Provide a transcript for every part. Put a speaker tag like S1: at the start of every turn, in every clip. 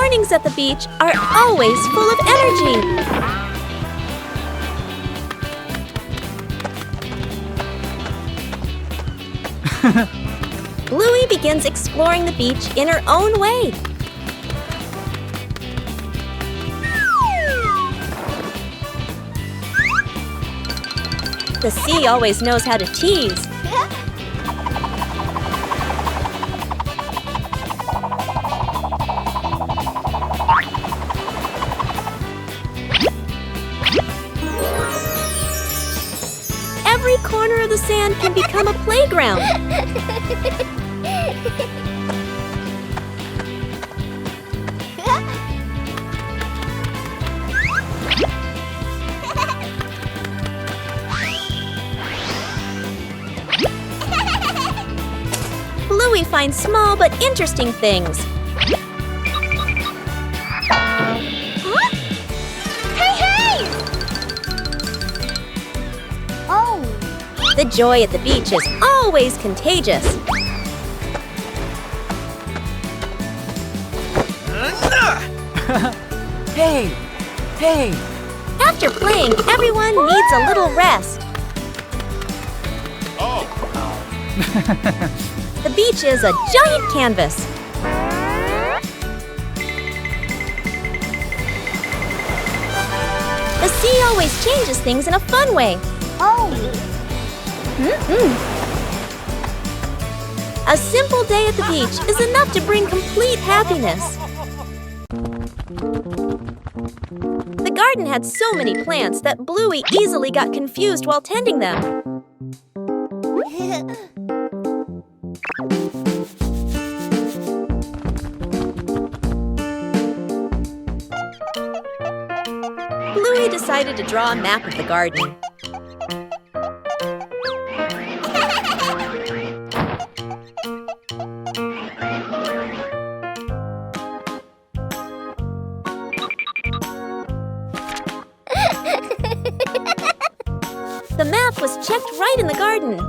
S1: mornings at the beach are always full of energy. Bluey begins exploring the beach in her own way. The sea always knows how to tease. Every corner of the sand can become a playground. Bluey finds small but interesting things.
S2: Huh? Hey! Oh!
S1: The joy at the beach is always contagious.
S3: Hey!
S1: After playing, everyone needs a little rest.
S4: Oh!
S1: The beach is a giant canvas. The sea always changes things in a fun way.
S2: Oh!
S1: A simple day at the beach is enough to bring complete happiness. The garden had so many plants that Bluey easily got confused while tending them. Bluey decided to draw a map of the garden. The map was checked right in the garden.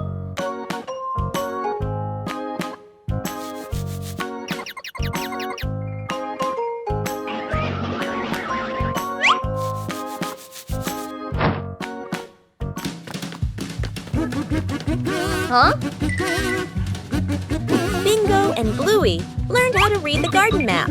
S2: Huh?
S1: Bingo and Bluey learned how to read the garden map.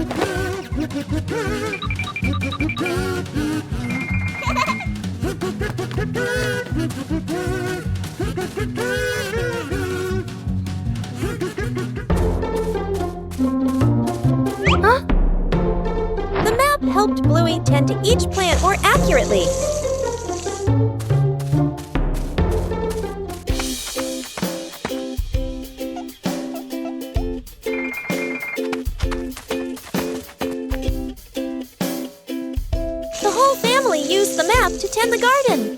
S2: Huh?
S1: The map helped Bluey tend to each plant more accurately. The whole family used the map to tend the garden.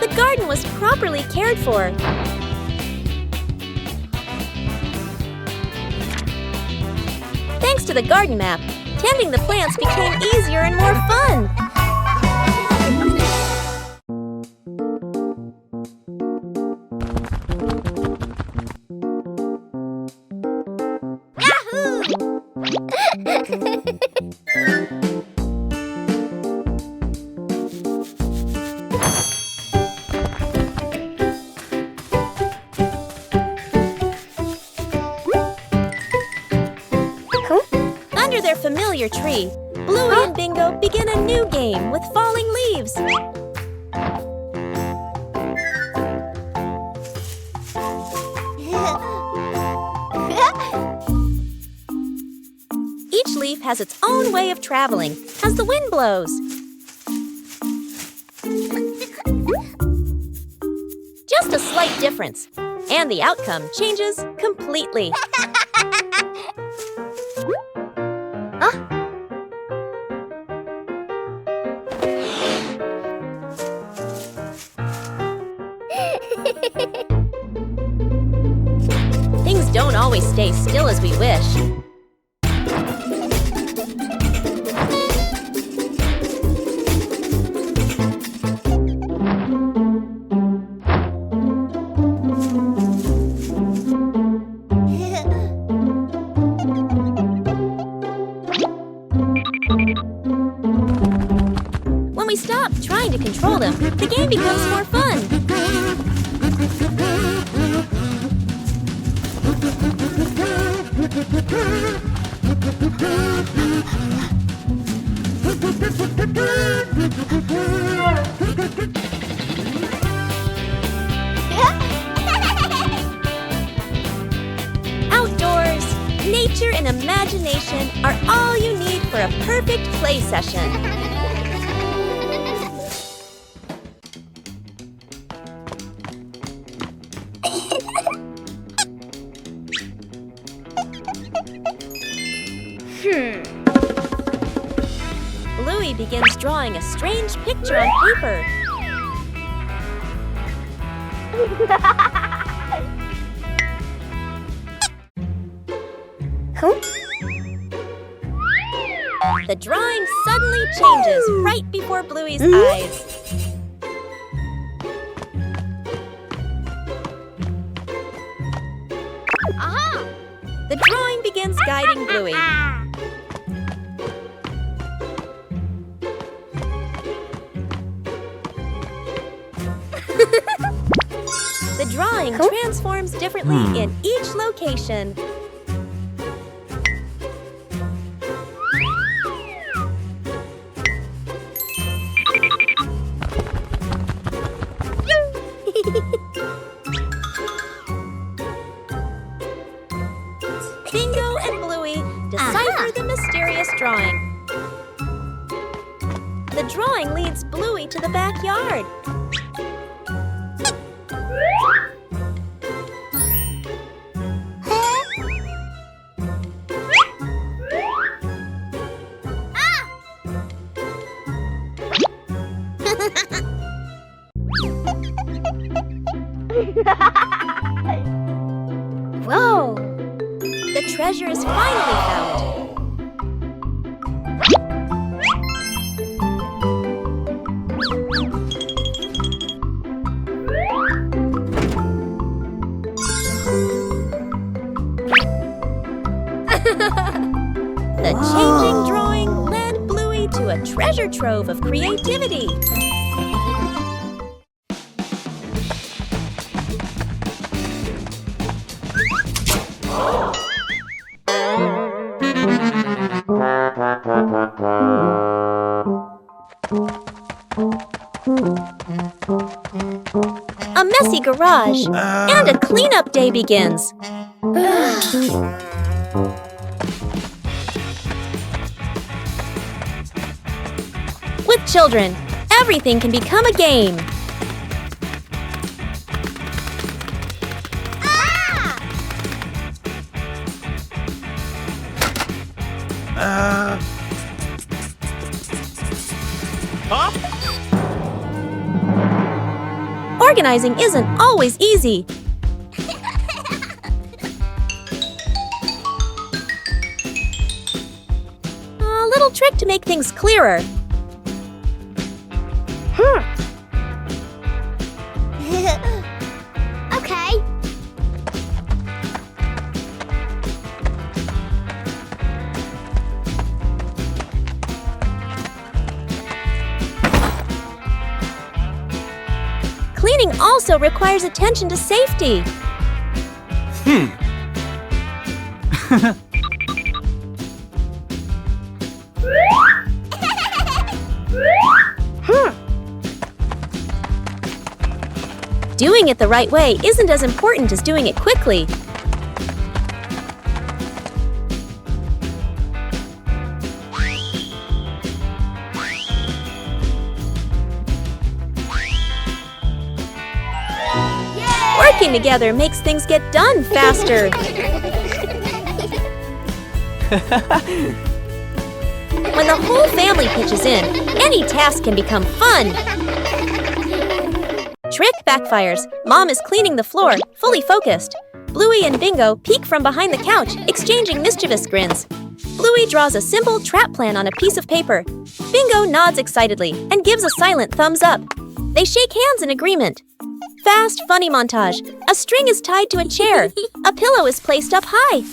S1: The garden was properly cared for. Thanks to the garden map, tending the plants became easier and more fun. Under their familiar tree, Bluey and Bingo begin a new game with falling leaves. Each leaf has its own way of traveling as the wind blows. Just a slight difference, and the outcome changes completely. Things don't always stay still as we wish. trying to control them, the game becomes more fun. Outdoors, nature and imagination are all you need for a perfect play session. Bluey begins drawing a strange picture on paper. The drawing suddenly changes right before Bluey's eyes. The drawing begins guiding Bluey. The drawing transforms differently in each location. Bingo and Bluey decipher the mysterious drawing. The drawing leads Bluey to the backyard. Whoa! The treasure is finally found. The changing drawing led Bluey to a treasure trove of creativity. A messy garage and a cleanup day begins. With children, everything can become a game. Organizing isn't always easy. A little trick to make things clearer.
S2: Okay.
S1: Cleaning also requires attention to safety. Doing it the right way isn't as important as doing it quickly. Working together makes things get done faster. When the whole family pitches in, any task can become fun. Trick backfires. Mom is cleaning the floor, fully focused. Bluey and Bingo peek from behind the couch, exchanging mischievous grins. Bluey draws a simple trap plan on a piece of paper. Bingo nods excitedly and gives a silent thumbs up. They shake hands in agreement. Fast, funny montage. A string is tied to a chair. A pillow is placed up high.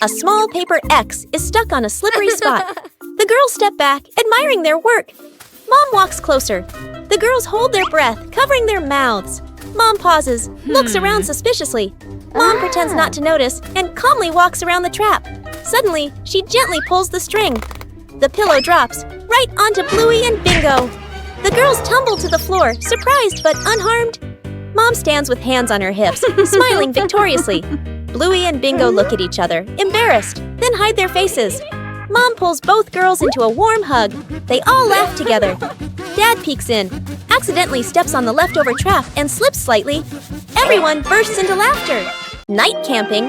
S1: A small paper X is stuck on a slippery spot. The girls step back, admiring their work. Mom walks closer. The girls hold their breath, covering their mouths. Mom pauses, looks around suspiciously. Mom pretends not to notice and calmly walks around the trap. Suddenly, she gently pulls the string. The pillow drops right onto Bluey and Bingo. The girls tumble to the floor, surprised but unharmed. Mom stands with hands on her hips, smiling victoriously. Bluey and Bingo look at each other, embarrassed, then hide their faces. Mom pulls both girls into a warm hug. They all laugh together. Dad peeks in, accidentally steps on the leftover trap and slips slightly. Everyone bursts into laughter. Night camping.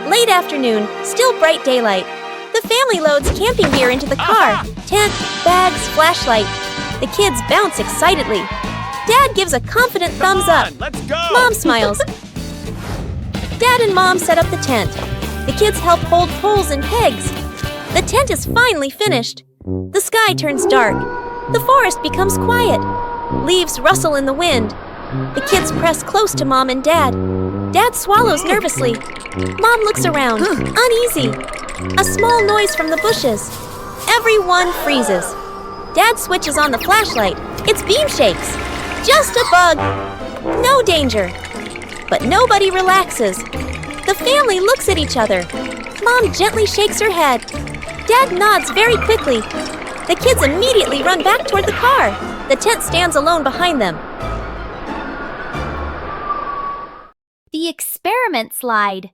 S1: Late afternoon, still bright daylight. The family loads camping gear into the car. Tent, bags, flashlight. The kids bounce excitedly. Dad gives a confident thumbs up.
S4: Let's go!
S1: Mom smiles. Dad and Mom set up the tent. The kids help hold poles and pegs. The tent is finally finished. The sky turns dark. The forest becomes quiet. Leaves rustle in the wind. The kids press close to Mom and Dad. Dad swallows nervously. Mom looks around, uneasy. A small noise from the bushes. Everyone freezes. Dad switches on the flashlight. Its beam shakes. Just a bug. No danger. But nobody relaxes. The family looks at each other. Mom gently shakes her head. Dad nods very quickly. The kids immediately run back toward the car. The tent stands alone behind them.
S2: The experiment slide.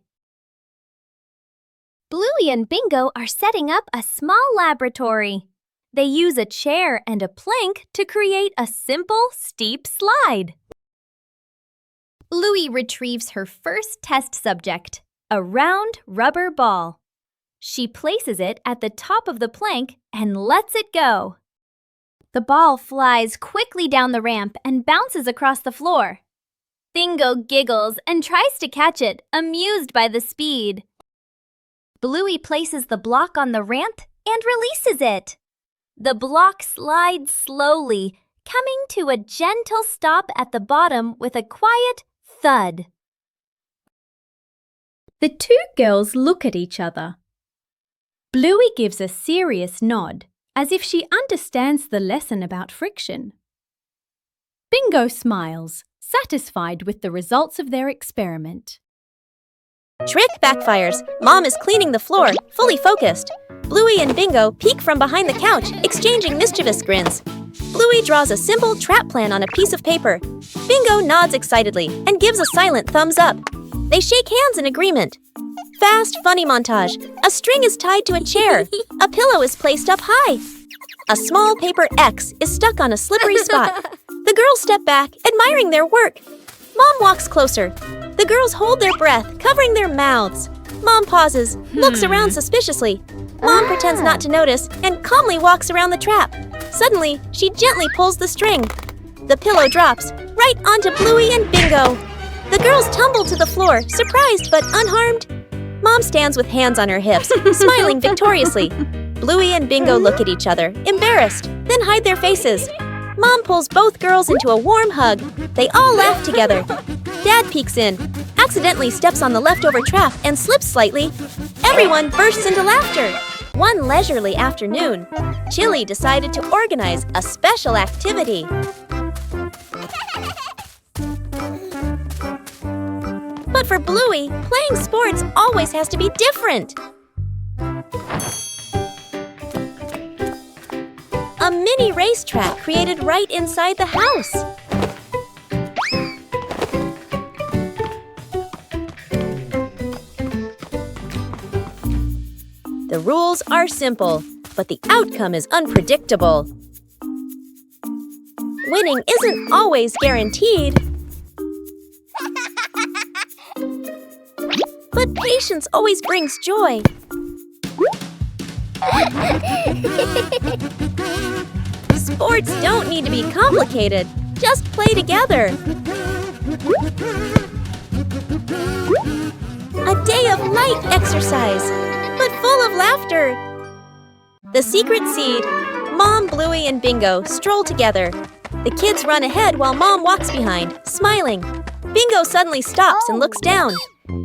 S2: Bluey and Bingo are setting up a small laboratory. They use a chair and a plank to create a simple, steep slide. Bluey retrieves her first test subject, a round rubber ball. She places it at the top of the plank and lets it go. The ball flies quickly down the ramp and bounces across the floor. Bingo giggles and tries to catch it, amused by the speed. Bluey places the block on the ramp and releases it. The block slides slowly, coming to a gentle stop at the bottom with a quiet thud. The two girls look at each other. Bluey gives a serious nod, as if she understands the lesson about friction. Bingo smiles, satisfied with the results of their experiment.
S1: Trick backfires. Mom is cleaning the floor, fully focused. Bluey and Bingo peek from behind the couch, exchanging mischievous grins. Bluey draws a simple trap plan on a piece of paper. Bingo nods excitedly and gives a silent thumbs up. They shake hands in agreement. Fast, funny montage. A string is tied to a chair. A pillow is placed up high. A small paper X is stuck on a slippery spot. The girls step back, admiring their work. Mom walks closer. The girls hold their breath, covering their mouths. Mom pauses, looks around suspiciously. Mom pretends not to notice and calmly walks around the trap. Suddenly, she gently pulls the string. The pillow drops right onto Bluey and Bingo. The girls tumble to the floor, surprised but unharmed. Mom stands with hands on her hips, smiling victoriously. Bluey and Bingo look at each other, embarrassed, then hide their faces. Mom pulls both girls into a warm hug. They all laugh together. Dad peeks in, accidentally steps on the leftover trap and slips slightly. Everyone bursts into laughter. One leisurely afternoon, Chili decided to organize a special activity. But for Bluey, playing sports always has to be different. A mini racetrack created right inside the house. The rules are simple, but the outcome is unpredictable. Winning isn't always guaranteed. But patience always brings joy. Sports don't need to be complicated. Just play together. A day of light exercise, but full of laughter. The secret seed. Mom, Bluey, and Bingo stroll together. The kids run ahead while Mom walks behind, smiling. Bingo suddenly stops and looks down.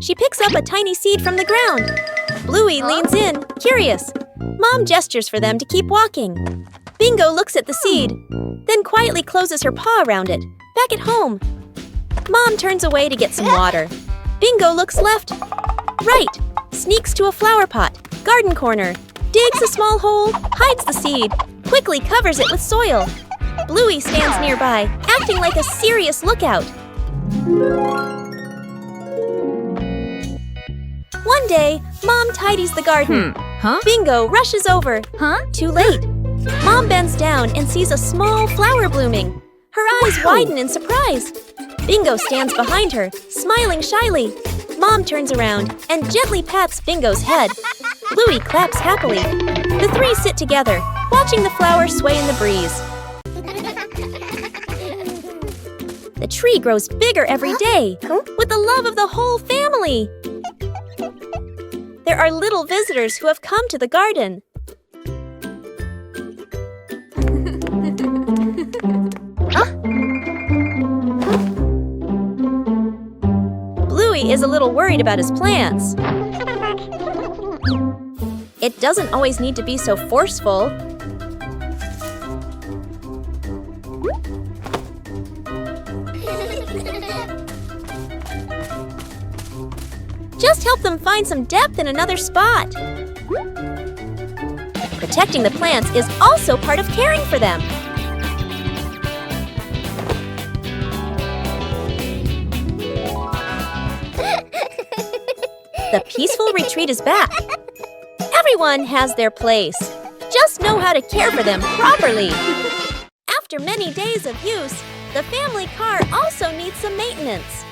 S1: She picks up a tiny seed from the ground. Bluey leans in, curious. Mom gestures for them to keep walking. Bingo looks at the seed, then quietly closes her paw around it. Back at home, Mom turns away to get some water. Bingo looks left, right, sneaks to a flower pot, garden corner, digs a small hole, hides the seed, quickly covers it with soil. Bluey stands nearby, acting like a serious lookout. One day, Mom tidies the garden. Bingo rushes over. Too late. Mom bends down and sees a small flower blooming. Her eyes widen in surprise. Bingo stands behind her, smiling shyly. Mom turns around and gently pats Bingo's head. Bluey claps happily. The three sit together, watching the flower sway in the breeze. The tree grows bigger every day, with the love of the whole family. There are little visitors who have come to the garden. Bluey is a little worried about his plants. It doesn't always need to be so forceful. Just help them find some depth in another spot. Protecting the plants is also part of caring for them. The peaceful retreat is back. Everyone has their place. Just know how to care for them properly. After many days of use, the family car also needs some maintenance.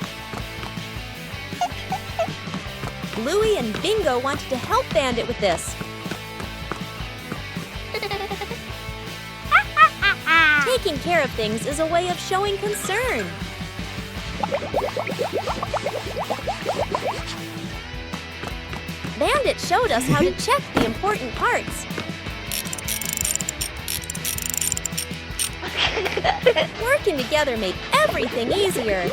S1: Bluey and Bingo wanted to help Bandit with this. Taking care of things is a way of showing concern. Bandit showed us how to check the important parts. Working together made everything easier.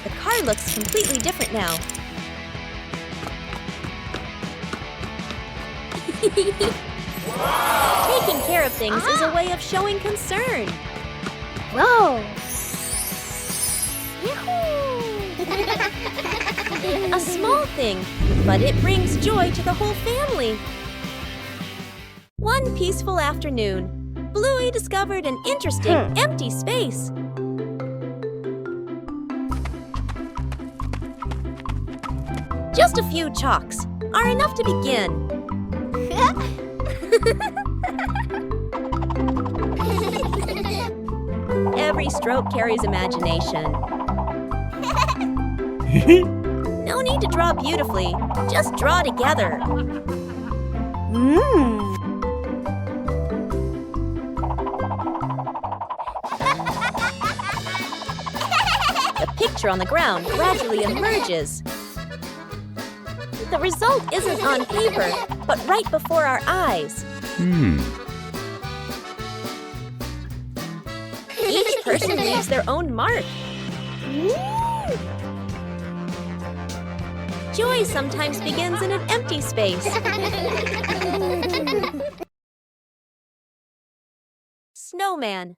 S1: The car looks completely different now. Taking care of things is a way of showing concern.
S2: Whoa!
S1: A small thing, but it brings joy to the whole family. One peaceful afternoon, Bluey discovered an interesting empty space. Just a few chalks are enough to begin. Every stroke carries imagination. No need to draw beautifully, just draw together. The picture on the ground gradually emerges. The result isn't on paper, but right before our eyes. Each person leaves their own mark. Joy sometimes begins in an empty space. Snowman.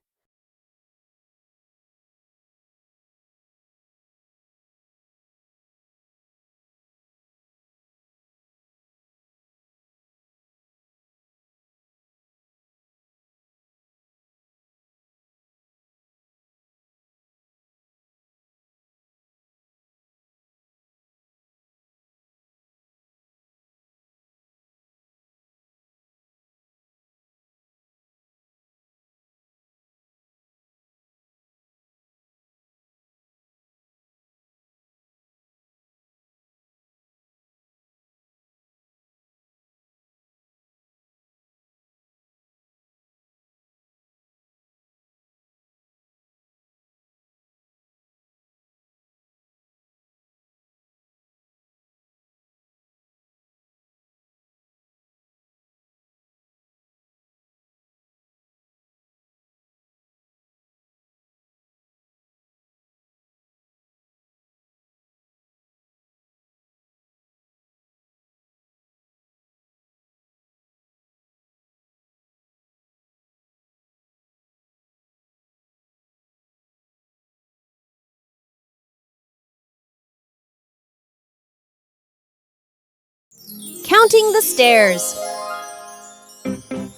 S1: Counting the stairs.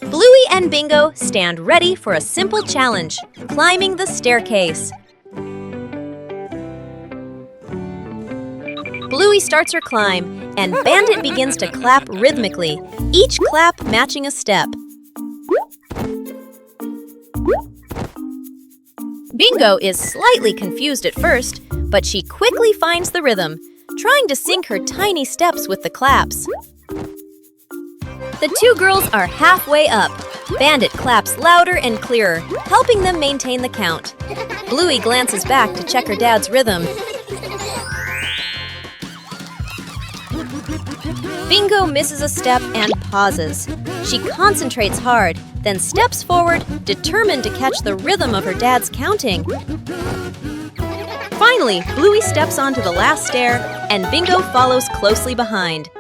S1: Bluey and Bingo stand ready for a simple challenge, climbing the staircase. Bluey starts her climb, and Bandit begins to clap rhythmically, each clap matching a step. Bingo is slightly confused at first, but she quickly finds the rhythm, trying to sync her tiny steps with the claps. The two girls are halfway up. Bandit claps louder and clearer, helping them maintain the count. Bluey glances back to check her dad's rhythm. Bingo misses a step and pauses. She concentrates hard, then steps forward, determined to catch the rhythm of her dad's counting. Finally, Bluey steps onto the last stair, and Bingo follows closely behind.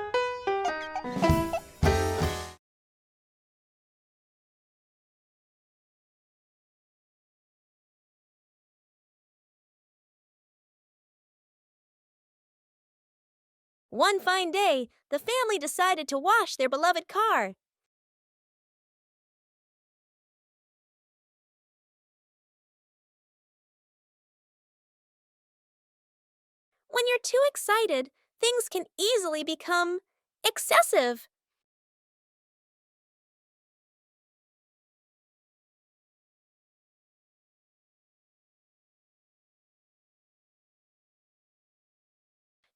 S1: One fine day, the family decided to wash their beloved car. When you're too excited, things can easily become excessive.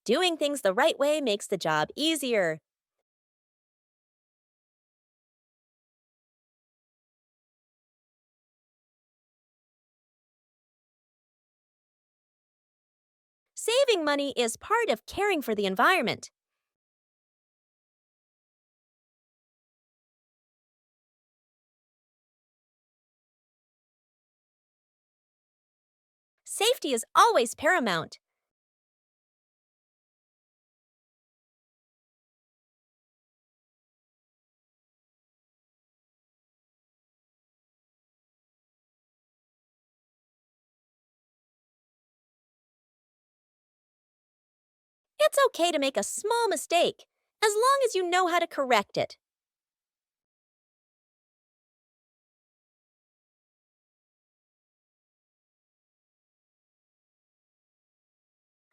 S1: Doing things the right way makes the job easier. Saving money is part of caring for the environment. Safety is always paramount. It's okay to make a small mistake, as long as you know how to correct it.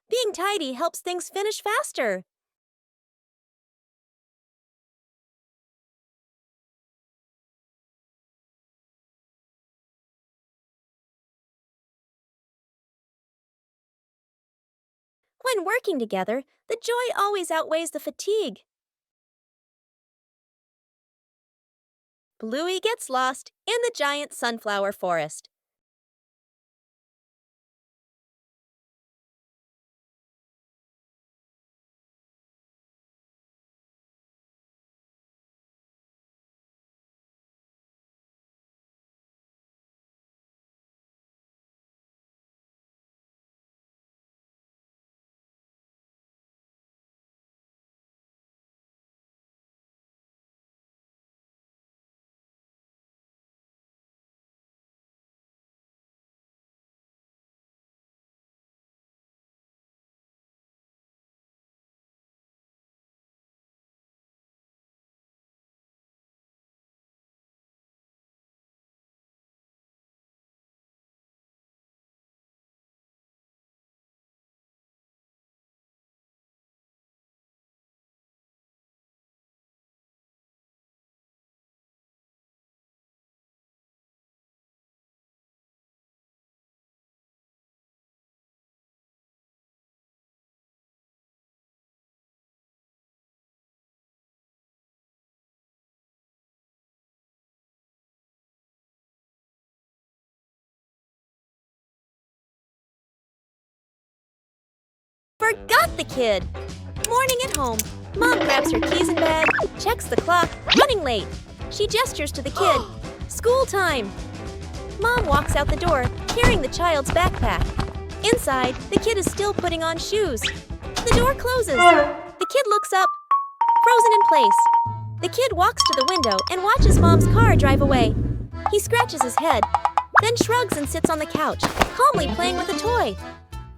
S1: Being tidy helps things finish faster. When working together, the joy always outweighs the fatigue. Bluey gets lost in the giant sunflower forest. Forgot the kid! Morning at home. Mom grabs her keys and bag, checks the clock, running late. She gestures to the kid. School time! Mom walks out the door, carrying the child's backpack. Inside, the kid is still putting on shoes. The door closes. The kid looks up, frozen in place. The kid walks to the window and watches Mom's car drive away. He scratches his head, then shrugs and sits on the couch, calmly playing with a toy.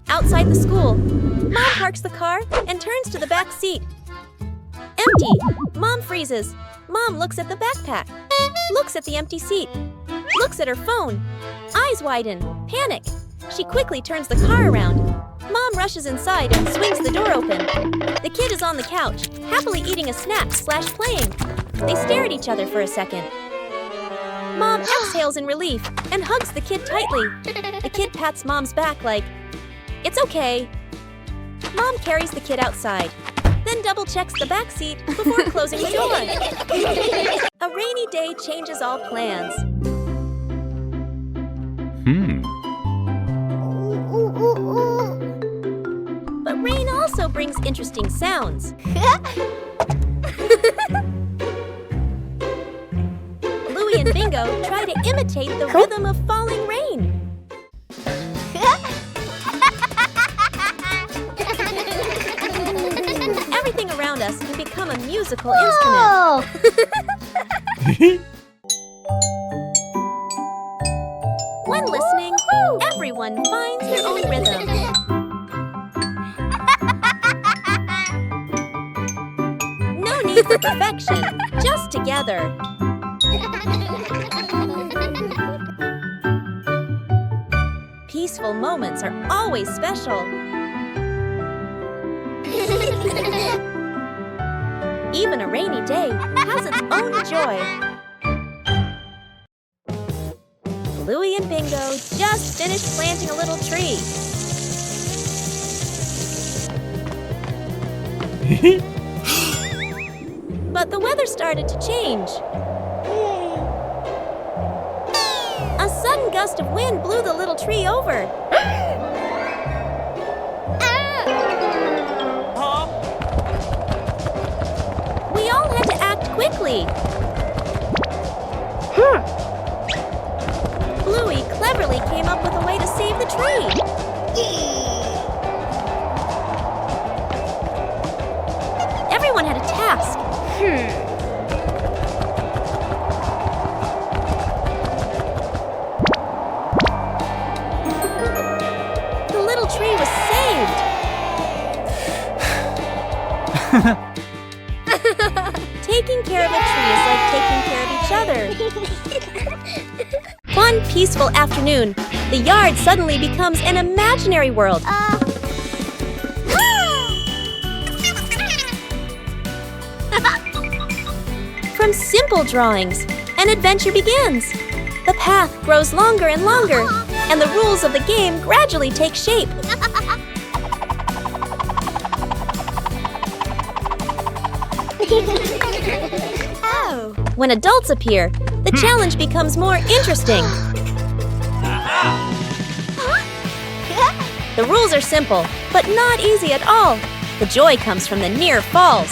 S1: Outside the school, Mom parks the car and turns to the back seat. Empty! Mom freezes. Mom looks at the backpack. Looks at the empty seat. Looks at her phone. Eyes widen. Panic. She quickly turns the car around. Mom rushes inside and swings the door open. The kid is on the couch, happily eating a snack/playing. They stare at each other for a second. Mom exhales in relief and hugs the kid tightly. The kid pats Mom's back like, "It's okay." Mom carries the kid outside, then double-checks the back seat before closing the door. A rainy day changes all plans. But rain also brings interesting sounds. Bluey and Bingo try to imitate the rhythm of falling rain. Everything around us can become a musical instrument. When listening, everyone finds their own rhythm. No need for perfection, just together. Peaceful moments are always special. Even a rainy day has its own joy. Bluey and Bingo just finished planting a little tree. But the weather started to change. A sudden gust of wind blew the little tree over. We all had to act quickly. Bluey cleverly came up with a way to save the tree. Everyone had a task. The little tree was saved. Taking care of a tree is like taking care of each other. One peaceful afternoon, the yard suddenly becomes an imaginary world. From simple drawings, an adventure begins. The path grows longer and longer, and the rules of the game gradually take shape. When adults appear, the challenge becomes more interesting. The rules are simple, but not easy at all. The joy comes from the near falls.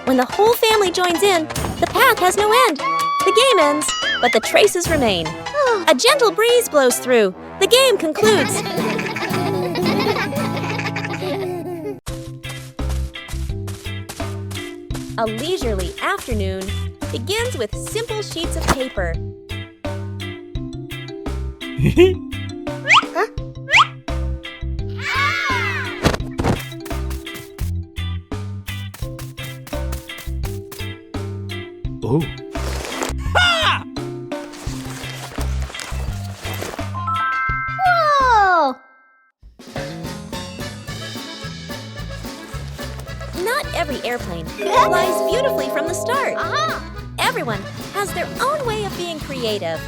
S1: When the whole family joins in, the path has no end. The game ends, but the traces remain. A gentle breeze blows through. The game concludes. A leisurely afternoon begins with simple sheets of paper.
S4: Oh.
S2: Whoa!
S1: Not every airplane flies beautifully from the start. Everyone has their own way of being creative.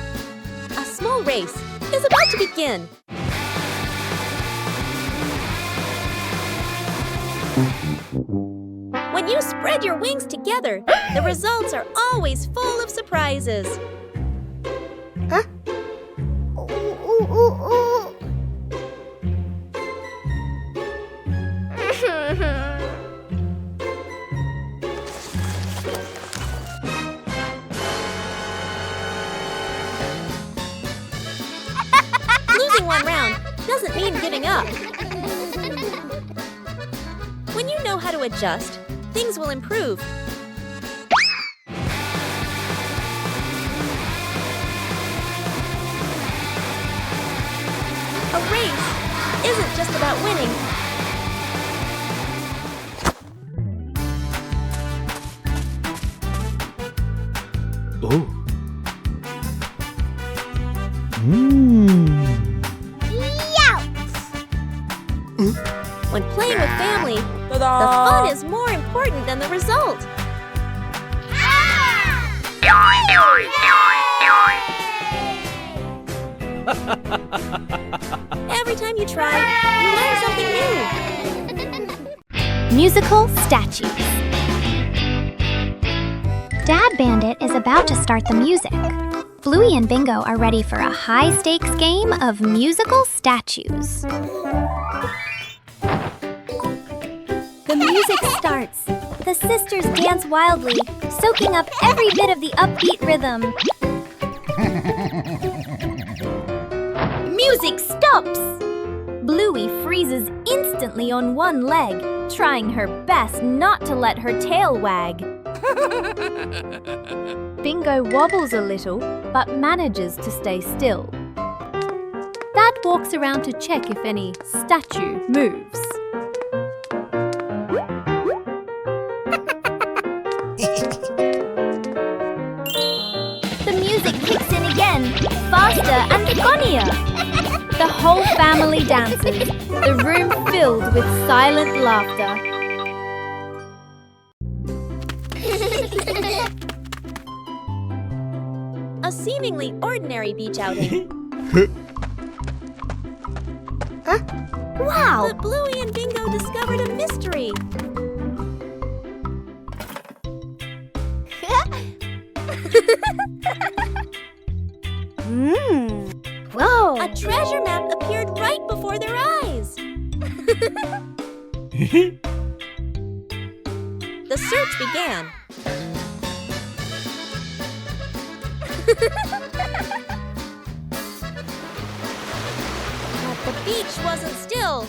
S1: A small race is about to begin. When you spread your wings together, the results are always full of surprises. Losing one round doesn't mean giving up. When you know how to adjust, things will improve. isn't just about winning.
S4: Oh.
S1: When playing with family, the fun is more important than the result. Every time you try, you learn something new.
S2: Musical statues.
S5: Dad Bandit is about to start the music. Bluey and Bingo are ready for a high-stakes game of musical statues.
S2: The music starts. The sisters dance wildly, soaking up every bit of the upbeat rhythm. Music stops! Bluey freezes instantly on one leg, trying her best not to let her tail wag. Bingo wobbles a little, but manages to stay still. Dad walks around to check if any statue moves. The music kicks in again, faster and funnier. The whole family dances, the room filled with silent laughter.
S1: A seemingly ordinary beach outing.
S2: Wow!
S1: But Bluey and Bingo discovered a mystery.
S2: Whoa!
S1: A treasure map appeared right before their eyes. The search began. But the beach wasn't still.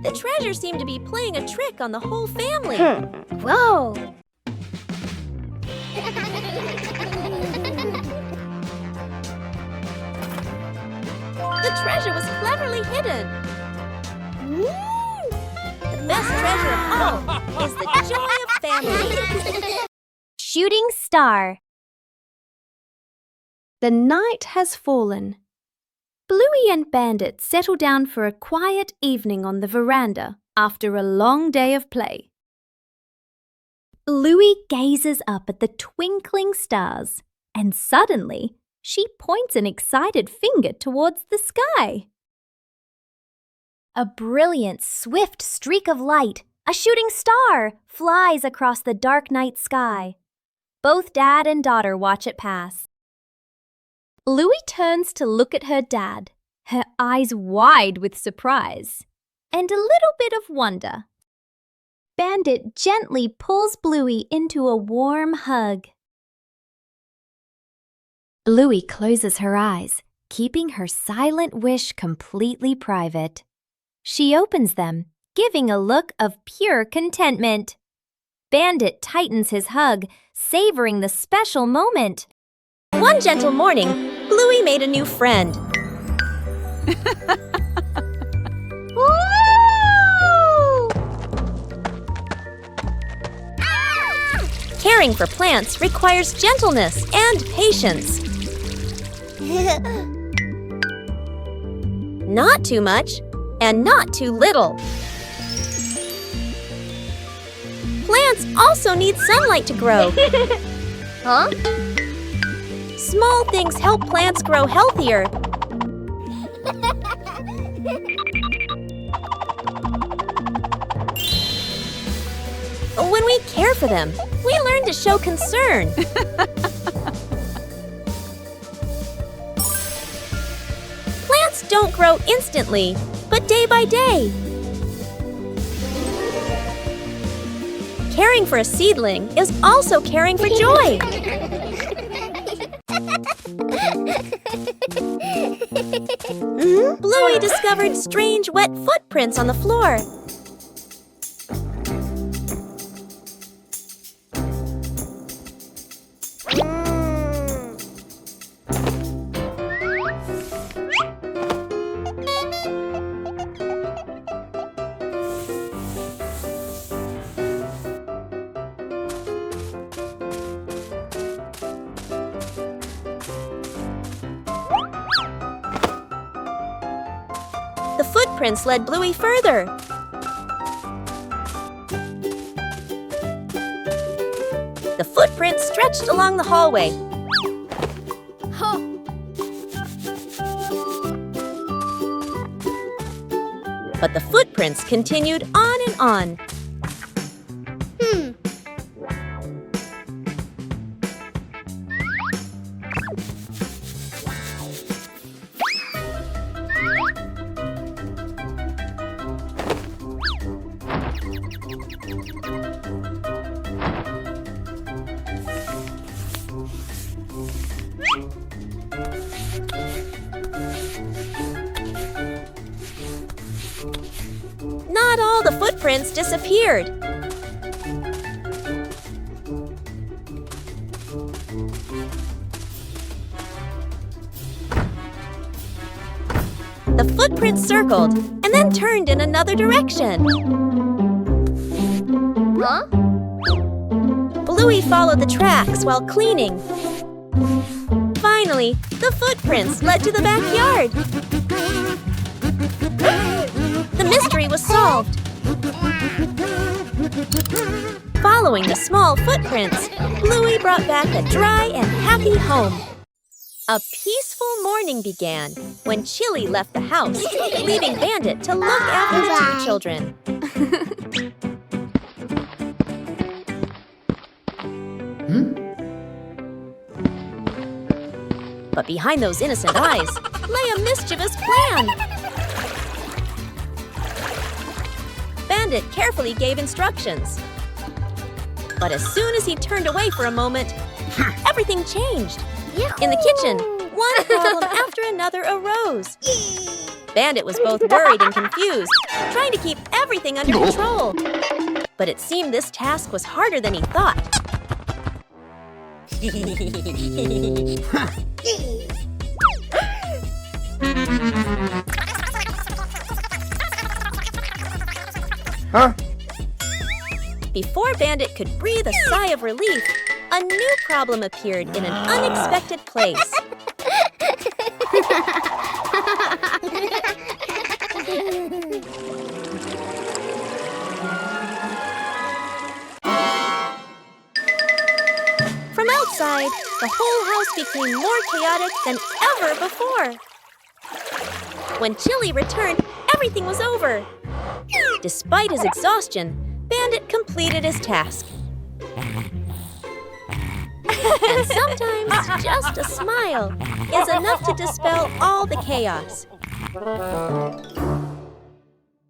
S1: The treasure seemed to be playing a trick on the whole family.
S2: Whoa!
S1: The treasure was cleverly hidden. The best treasure of all is the joy of family.
S2: Shooting star. The night has fallen. Bluey and Bandit settle down for a quiet evening on the veranda after a long day of play. Bluey gazes up at the twinkling stars, and suddenly she points an excited finger towards the sky. A brilliant, swift streak of light, a shooting star, flies across the dark night sky. Both dad and daughter watch it pass. Bluey turns to look at her dad, her eyes wide with surprise and a little bit of wonder. Bandit gently pulls Bluey into a warm hug. Bluey closes her eyes, keeping her silent wish completely private. She opens them, giving a look of pure contentment. Bandit tightens his hug, savoring the special moment.
S1: One gentle morning, Bluey made a new friend. Caring for plants requires gentleness and patience. Not too much and not too little. Plants also need sunlight to grow.
S2: Huh?
S1: Small things help plants grow healthier. When we care for them, we learn to show concern. Plants don't grow instantly, but day by day. Caring for a seedling is also caring for joy. Bluey discovered strange wet footprints on the floor. The footprints led Bluey further. The footprints stretched along the hallway. But the footprints continued on and on. Not all the footprints disappeared. The footprints circled and then turned in another direction.
S2: Huh?
S1: Bluey followed the tracks while cleaning. Finally, the footprints led to the backyard. The mystery was solved. Following the small footprints, Bluey brought back a dry and happy home. A peaceful morning began when Chili left the house, leaving Bandit to look after the two children. But behind those innocent eyes lay a mischievous plan. Bandit carefully gave instructions. But as soon as he turned away for a moment, everything changed. In the kitchen, one problem after another arose. Bandit was both worried and confused, trying to keep everything under control. But it seemed this task was harder than he thought.
S3: Huh?
S1: Before Bandit could breathe a sigh of relief, a new problem appeared in an unexpected place. From outside, the whole house became more chaotic than ever before. When Chili returned, everything was over. Despite his exhaustion, Bandit completed his task. And sometimes just a smile is enough to dispel all the chaos.